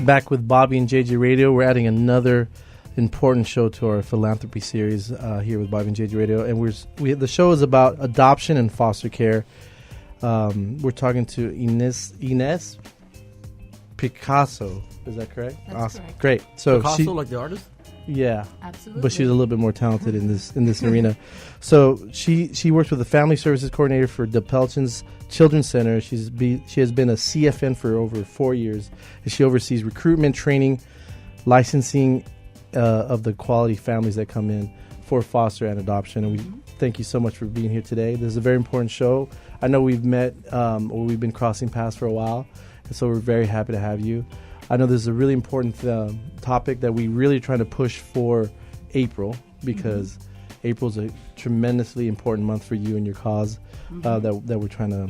Back with Bobby and JJ Radio. We're adding another important show to our philanthropy series here with Bobby and JJ Radio, and the show is about adoption and foster care. We're talking to Ines Picazo. Is that correct? That's awesome. correct. Great. So Picasso, like the artist? Yeah, Absolutely. but she's a little bit more talented in this arena. So she works with the Family Services Coordinator for DePelchin's Children's Center. She has been a CFN for over 4 years, and she oversees recruitment, training, licensing of the quality families that come in for foster and adoption. And we thank you so much for being here today. This is a very important show. I know we've met or we've been crossing paths for a while, and so we're very happy to have you. I know this is a really important topic that we really trying to push for April, because April is a tremendously important month for you and your cause. That we're trying to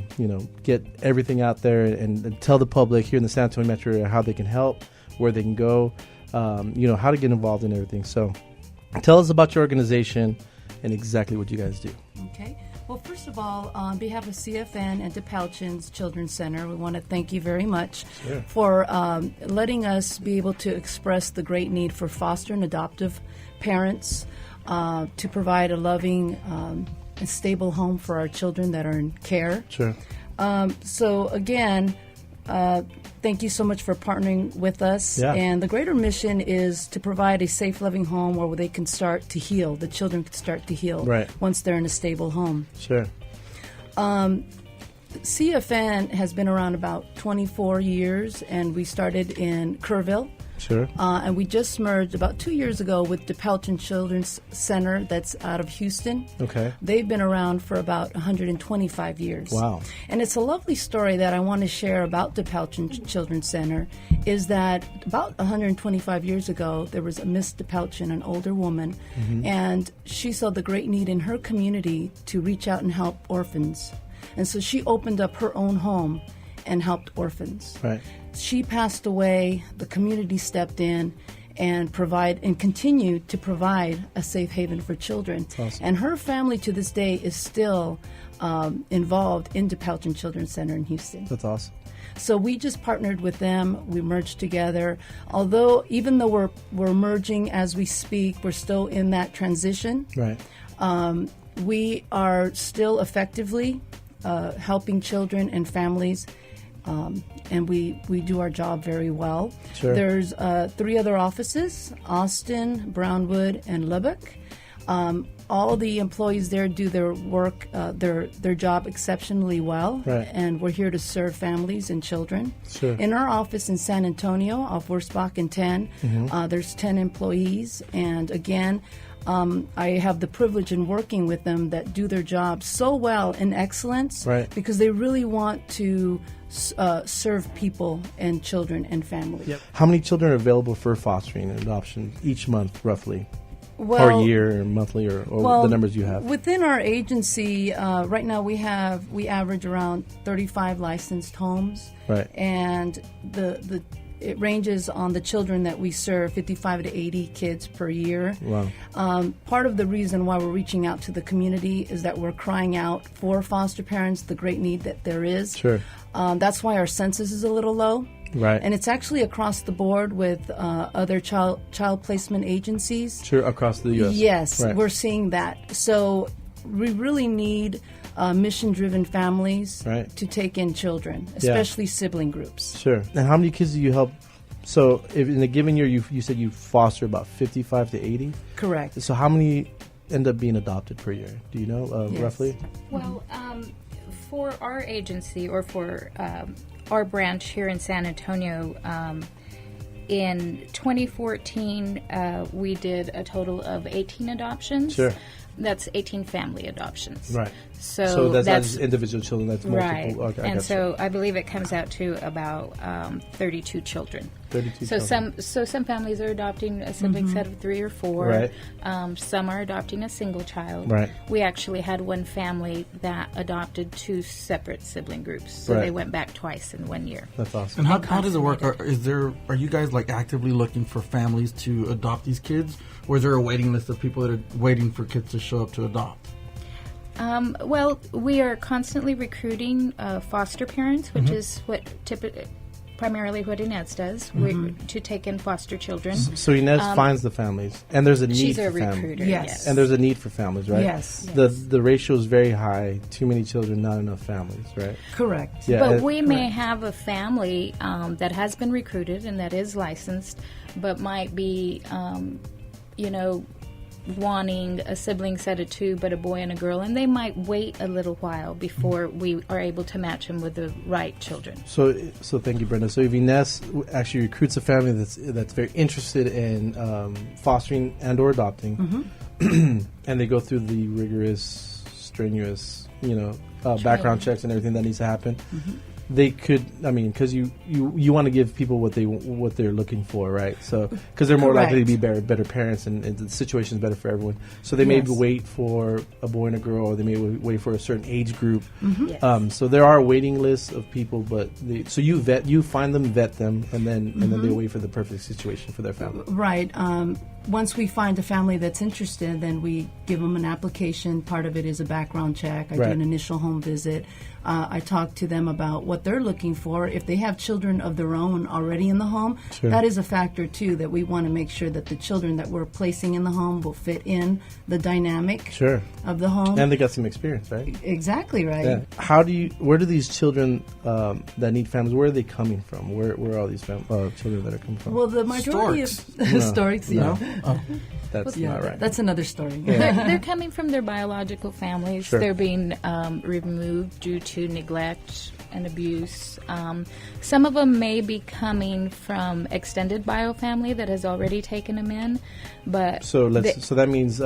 get everything out there and tell the public here in the San Antonio metro area how they can help, where they can go, how to get involved in everything. So tell us about your organization and exactly what you guys do. Okay. Well, first of all, on behalf of CFN and DePelchin's Children's Center, we want to thank you very much for letting us be able to express the great need for foster and adoptive parents to provide a loving and stable home for our children that are in care. Sure. So again, thank you so much for partnering with us. Yeah. And the greater mission is to provide a safe, loving home where they can start to heal. The children can start to heal once they're in a stable home. Sure. CFN has been around about 24 years, and we started in Kerrville. Sure. And we just merged about 2 years ago with DePelchin Children's Center that's out of Houston. Okay. They've been around for about 125 years. Wow. And it's a lovely story that I want to share about DePelchin Children's Center, is that about 125 years ago, there was a Miss DePelchin, an older woman, and she saw the great need in her community to reach out and help orphans. And so she opened up her own home and helped orphans. Right. She passed away. The community stepped in and continued to provide a safe haven for children. Awesome. And her family to this day is still involved in DePelchin Children's Center in Houston. That's awesome. So we just partnered with them. We merged together. Even though we're merging as we speak, we're still in that transition. Right. We are still effectively helping children and families. And we do our job very well. Sure. There's 3 other offices: Austin, Brownwood, and Lubbock. All the employees there do their work, their job exceptionally well. Right. And we're here to serve families and children. Sure. In our office in San Antonio, off Wurzbach and 10, there's 10 employees. And again, I have the privilege in working with them that do their job so well in excellence, because they really want to serve people and children and families. Yep. How many children are available for fostering and adoption each month, roughly? Well, or year, or monthly, or the numbers you have? Within our agency, right now we average around 35 licensed homes. Right. And it ranges on the children that we serve, 55 to 80 kids per year. Wow. Part of the reason why we're reaching out to the community is that we're crying out for foster parents, the great need that there is. Sure. That's why our census is a little low. Right. And it's actually across the board with other child placement agencies. Sure, across the U.S. Yes, we're seeing that. So we really need mission-driven families to take in children, especially sibling groups. Sure. And how many kids do you help? So if in a given year, you said you foster about 55 to 80? Correct. So how many end up being adopted per year? Do you know, roughly? Well, for our agency, or for our branch here in San Antonio, in 2014, we did a total of 18 adoptions. Sure. That's 18 family adoptions. Right. So that's not just individual children, that's multiple. Right. Okay, and so I believe it comes out to about 32 children. 32 So children. some families are adopting a sibling set of 3 or 4. Right. Some are adopting a single child. Right. We actually had one family that adopted 2 separate sibling groups. So they went back twice in 1 year. That's awesome. And how does it work? Are you guys like actively looking for families to adopt these kids, or is there a waiting list of people that are waiting for kids to show up to adopt? Well, we are constantly recruiting foster parents, which is what primarily what Ines does, to take in foster children. So Ines finds the families, and there's a need She's for a families. recruiter. Yes. And there's a need for families, right? Yes. The ratio is very high. Too many children, not enough families, right? Correct. Yeah. But we may have a family that has been recruited and that is licensed, but might be, wanting a sibling set of two, but a boy and a girl, and they might wait a little while before we are able to match them with the right children. So thank you, Brenda. So if Ines actually recruits a family that's very interested in fostering and or adopting, and they go through the rigorous, strenuous, background checks and everything that needs to happen. They could, because you want to give people what they're looking for, right? So because they're more likely to be better parents, and the situation is better for everyone. So they may wait for a boy and a girl, or they may wait for a certain age group. So there are waiting lists of people, but you find them, vet them, and then they wait for the perfect situation for their family. Right. Once we find a family that's interested, then we give them an application. Part of it is a background check. I do an initial home visit. I talk to them about what they're looking for. If they have children of their own already in the home, that is a factor, too, that we want to make sure that the children that we're placing in the home will fit in the dynamic of the home. And they got some experience, right? Exactly right. Yeah. Where do these children that need families, where are they coming from? Where are all these children that are coming from? Well, the majority of storks, That's not right. That's another story. They're coming from their biological families. They're being removed due to neglect and abuse. Some of them may be coming from extended bio family that has already taken them in, but so that means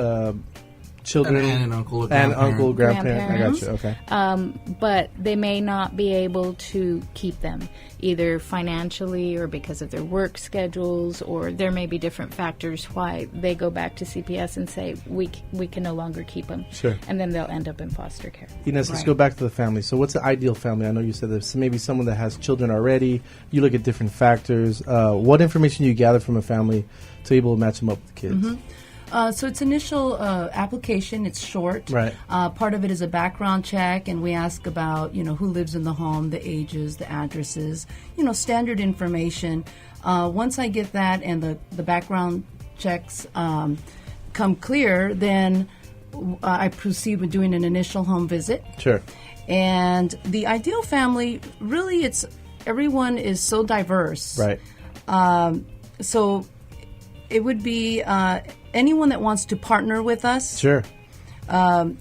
children and uncle, grandparent. I got you. Okay. But they may not be able to keep them, either financially or because of their work schedules, or there may be different factors why they go back to CPS and say we can no longer keep them. Sure. And then they'll end up in foster care. Ines, let's go back to the family. So what's the ideal family? I know you said there's maybe someone that has children already. You look at different factors. What information do you gather from a family to be able to match them up with kids? So it's initial application. It's short. Right. Part of it is a background check, and we ask about who lives in the home, the ages, the addresses, standard information. Once I get that and the background checks come clear, then I proceed with doing an initial home visit. Sure. And the ideal family, really, everyone is so diverse. Right. So it would be anyone that wants to partner with us. Sure.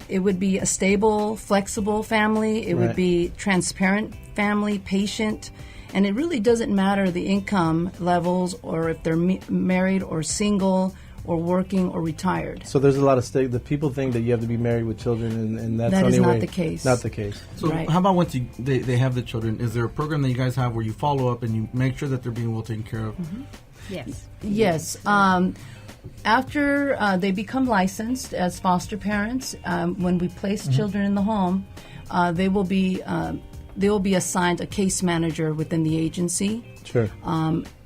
It would be a stable, flexible family. It would be transparent family, patient. And it really doesn't matter the income levels or if they're married or single or working or retired. So there's a lot of the people think that you have to be married with children, and that's that the only is not way. the case. Not the case. So how about once they have the children, is there a program that you guys have where you follow up and you make sure that they're being well taken care of? Yes. Yes. After they become licensed as foster parents, when we place children in the home, they will be assigned a case manager within the agency. Sure.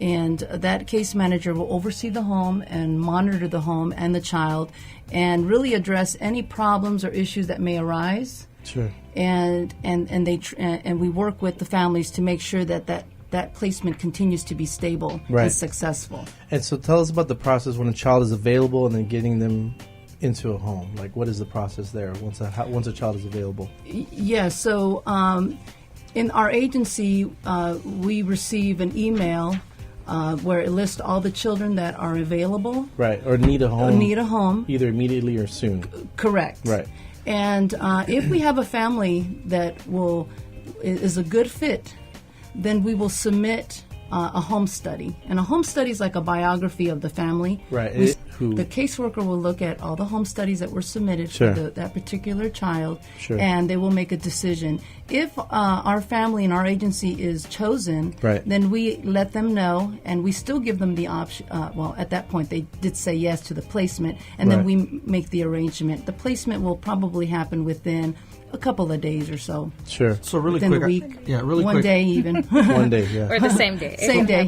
And that case manager will oversee the home and monitor the home and the child, and really address any problems or issues that may arise. Sure. And we work with the families to make sure that placement continues to be stable and successful. And so tell us about the process when a child is available and then getting them into a home. Like, what is the process there once a child is available? So in our agency, we receive an email where it lists all the children that are available. Right, or need a home. Either immediately or soon. Correct. Right. And if we have a family that is a good fit, then we will submit a home study. And a home study is like a biography of the family. Right. The caseworker will look at all the home studies that were submitted for that particular child, and they will make a decision. If our family and our agency is chosen, then we let them know, and we still give them the option. At that point, they did say yes to the placement, and then we make the arrangement. The placement will probably happen within a couple of days or so. Sure. So really within quick. A week. Really one quick. Day even. One day, yeah. Or the same day. Same day.